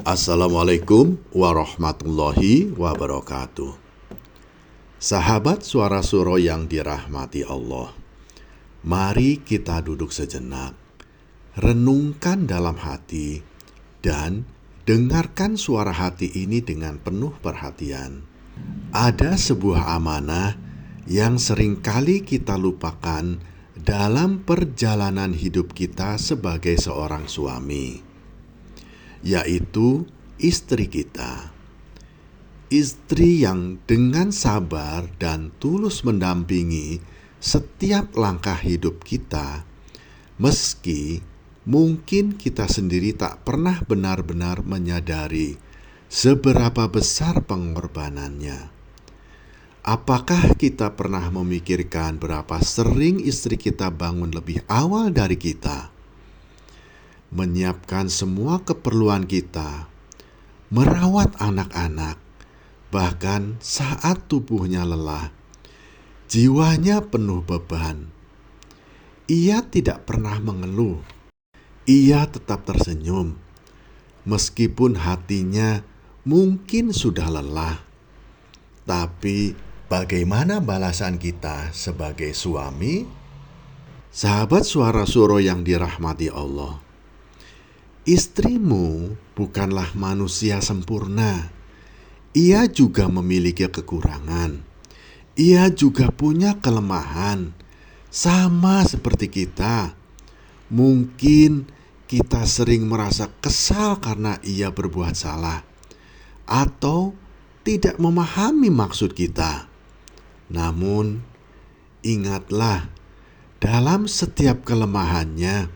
Assalamualaikum warahmatullahi wabarakatuh. Sahabat Suara Suro yang dirahmati Allah, mari kita duduk sejenak, renungkan dalam hati, dan dengarkan suara hati ini dengan penuh perhatian. Ada sebuah amanah yang seringkali kita lupakan dalam perjalanan hidup kita sebagai seorang suami, yaitu istri kita. Istri yang dengan sabar dan tulus mendampingi setiap langkah hidup kita, meski mungkin kita sendiri tak pernah benar-benar menyadari seberapa besar pengorbanannya. Apakah kita pernah memikirkan berapa sering istri kita bangun lebih awal dari kita, menyiapkan semua keperluan kita, merawat anak-anak, bahkan saat tubuhnya lelah, jiwanya penuh beban? Ia tidak pernah mengeluh. Ia tetap tersenyum, meskipun hatinya mungkin sudah lelah. Tapi bagaimana balasan kita sebagai suami? Sahabat Suara Suro yang dirahmati Allah, istrimu bukanlah manusia sempurna. Ia juga memiliki kekurangan. Ia juga punya kelemahan, sama seperti kita. Mungkin kita sering merasa kesal karena ia berbuat salah, atau tidak memahami maksud kita. Namun, ingatlah, dalam setiap kelemahannya,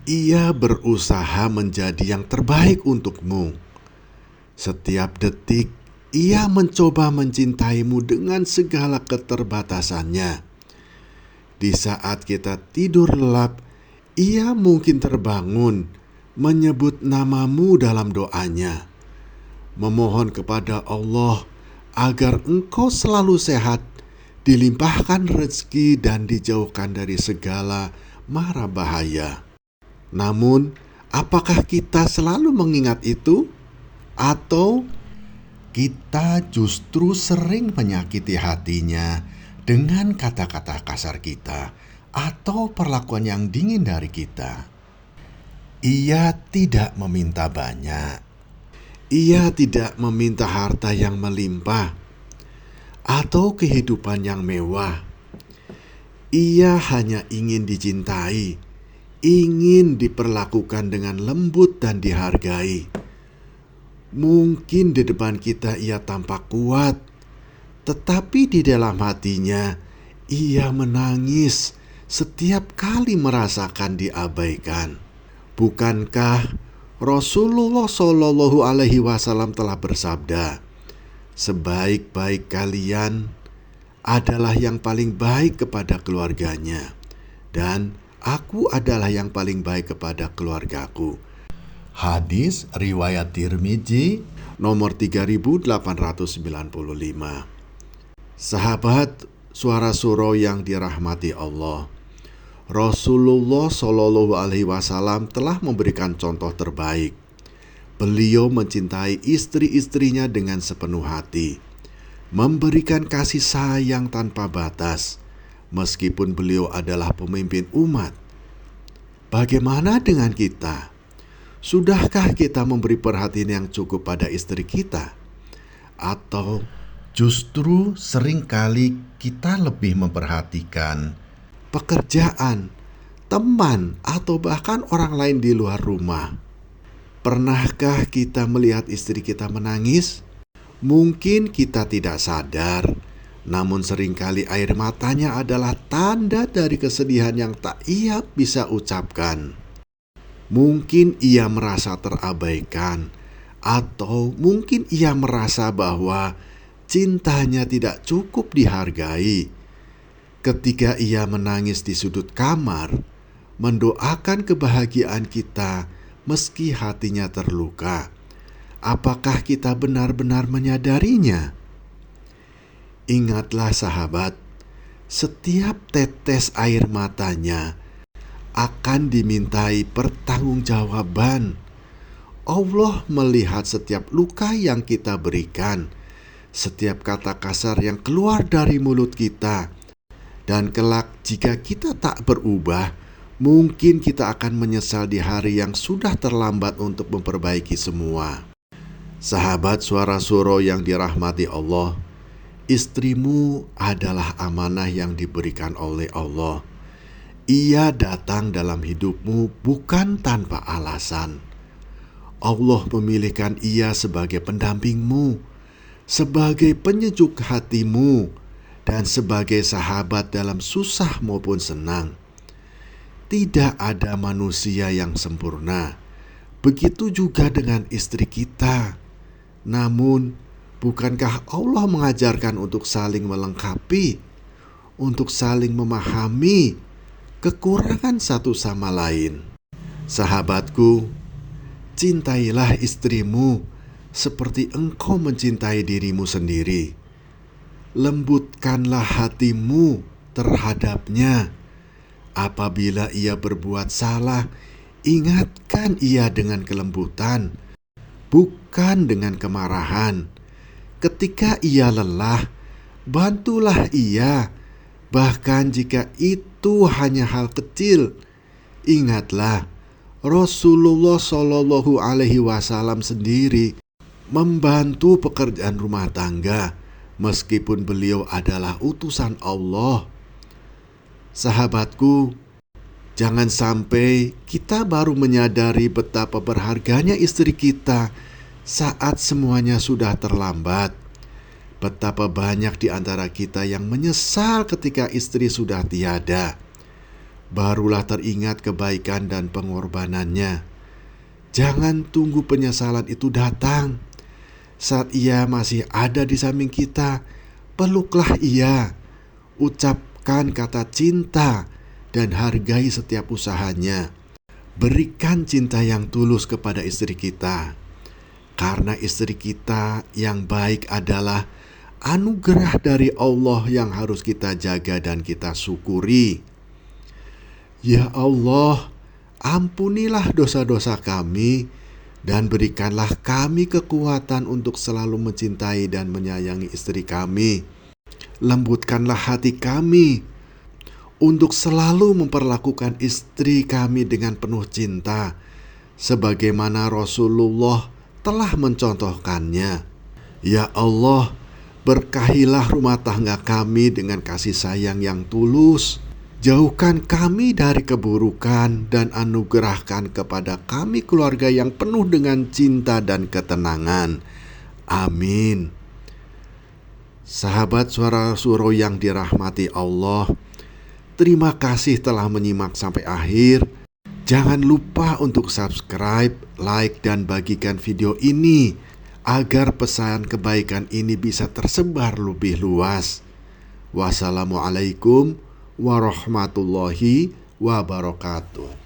ia berusaha menjadi yang terbaik untukmu. Setiap detik, ia mencoba mencintaimu dengan segala keterbatasannya. Di saat kita tidur lelap, ia mungkin terbangun, menyebut namamu dalam doanya, memohon kepada Allah agar engkau selalu sehat, dilimpahkan rezeki, dan dijauhkan dari segala mara bahaya. Namun, apakah kita selalu mengingat itu? Atau kita justru sering menyakiti hatinya dengan kata-kata kasar kita atau perlakuan yang dingin dari kita? Ia tidak meminta banyak. Ia tidak meminta harta yang melimpah atau kehidupan yang mewah. Ia hanya ingin dicintai, ingin diperlakukan dengan lembut dan dihargai. Mungkin di depan kita ia tampak kuat, tetapi di dalam hatinya ia menangis setiap kali merasakan diabaikan. Bukankah Rasulullah Shallallahu Alaihi Wasallam telah bersabda, sebaik-baik kalian adalah yang paling baik kepada keluarganya, dan aku adalah yang paling baik kepada keluargaku. Hadis riwayat Tirmidzi nomor 3895. Sahabat Suara Suro yang dirahmati Allah, Rasulullah Shallallahu Alaihi Wasallam telah memberikan contoh terbaik. Beliau mencintai istri-istrinya dengan sepenuh hati, memberikan kasih sayang tanpa batas, meskipun beliau adalah pemimpin umat. Bagaimana dengan kita? Sudahkah kita memberi perhatian yang cukup pada istri kita? Atau justru seringkali kita lebih memperhatikan pekerjaan, teman, atau bahkan orang lain di luar rumah? Pernahkah kita melihat istri kita menangis? Mungkin kita tidak sadar, namun seringkali air matanya adalah tanda dari kesedihan yang tak ia bisa ucapkan. Mungkin ia merasa terabaikan, atau mungkin ia merasa bahwa cintanya tidak cukup dihargai. Ketika ia menangis di sudut kamar, mendoakan kebahagiaan kita meski hatinya terluka, apakah kita benar-benar menyadarinya? Ingatlah sahabat, setiap tetes air matanya akan dimintai pertanggungjawaban Allah melihat setiap luka yang kita berikan, setiap kata kasar yang keluar dari mulut kita. Dan kelak jika kita tak berubah, mungkin kita akan menyesal di hari yang sudah terlambat untuk memperbaiki semua. Sahabat Suara Suro yang dirahmati Allah, istrimu adalah amanah yang diberikan oleh Allah. Ia datang dalam hidupmu bukan tanpa alasan. Allah memilihkan ia sebagai pendampingmu, sebagai penyejuk hatimu, dan sebagai sahabat dalam susah maupun senang. Tidak ada manusia yang sempurna. Begitu juga dengan istri kita. Namun, bukankah Allah mengajarkan untuk saling melengkapi, untuk saling memahami kekurangan satu sama lain? Sahabatku, cintailah istrimu seperti engkau mencintai dirimu sendiri. Lembutkanlah hatimu terhadapnya. Apabila ia berbuat salah, ingatkan ia dengan kelembutan, bukan dengan kemarahan. Ketika ia lelah, bantulah ia, bahkan jika itu hanya hal kecil. Ingatlah, Rasulullah Shallallahu Alaihi Wasallam sendiri membantu pekerjaan rumah tangga, meskipun beliau adalah utusan Allah. Sahabatku, jangan sampai kita baru menyadari betapa berharganya istri kita saat semuanya sudah terlambat. Betapa banyak di antara kita yang menyesal ketika istri sudah tiada. Barulah teringat kebaikan dan pengorbanannya. Jangan tunggu penyesalan itu datang. Saat ia masih ada di samping kita, peluklah ia. Ucapkan kata cinta dan hargai setiap usahanya. Berikan cinta yang tulus kepada istri kita, karena istri kita yang baik adalah anugerah dari Allah yang harus kita jaga dan kita syukuri. Ya Allah, ampunilah dosa-dosa kami dan berikanlah kami kekuatan untuk selalu mencintai dan menyayangi istri kami. Lembutkanlah hati kami untuk selalu memperlakukan istri kami dengan penuh cinta, sebagaimana Rasulullah telah mencontohkannya. Ya Allah, berkahilah rumah tangga kami dengan kasih sayang yang tulus. Jauhkan kami dari keburukan dan anugerahkan kepada kami keluarga yang penuh dengan cinta dan ketenangan. Amin. Sahabat Suara Suro yang dirahmati Allah, terima kasih telah menyimak sampai akhir. Jangan lupa untuk subscribe, like, dan bagikan video ini agar pesan kebaikan ini bisa tersebar lebih luas. Wassalamualaikum warahmatullahi wabarakatuh.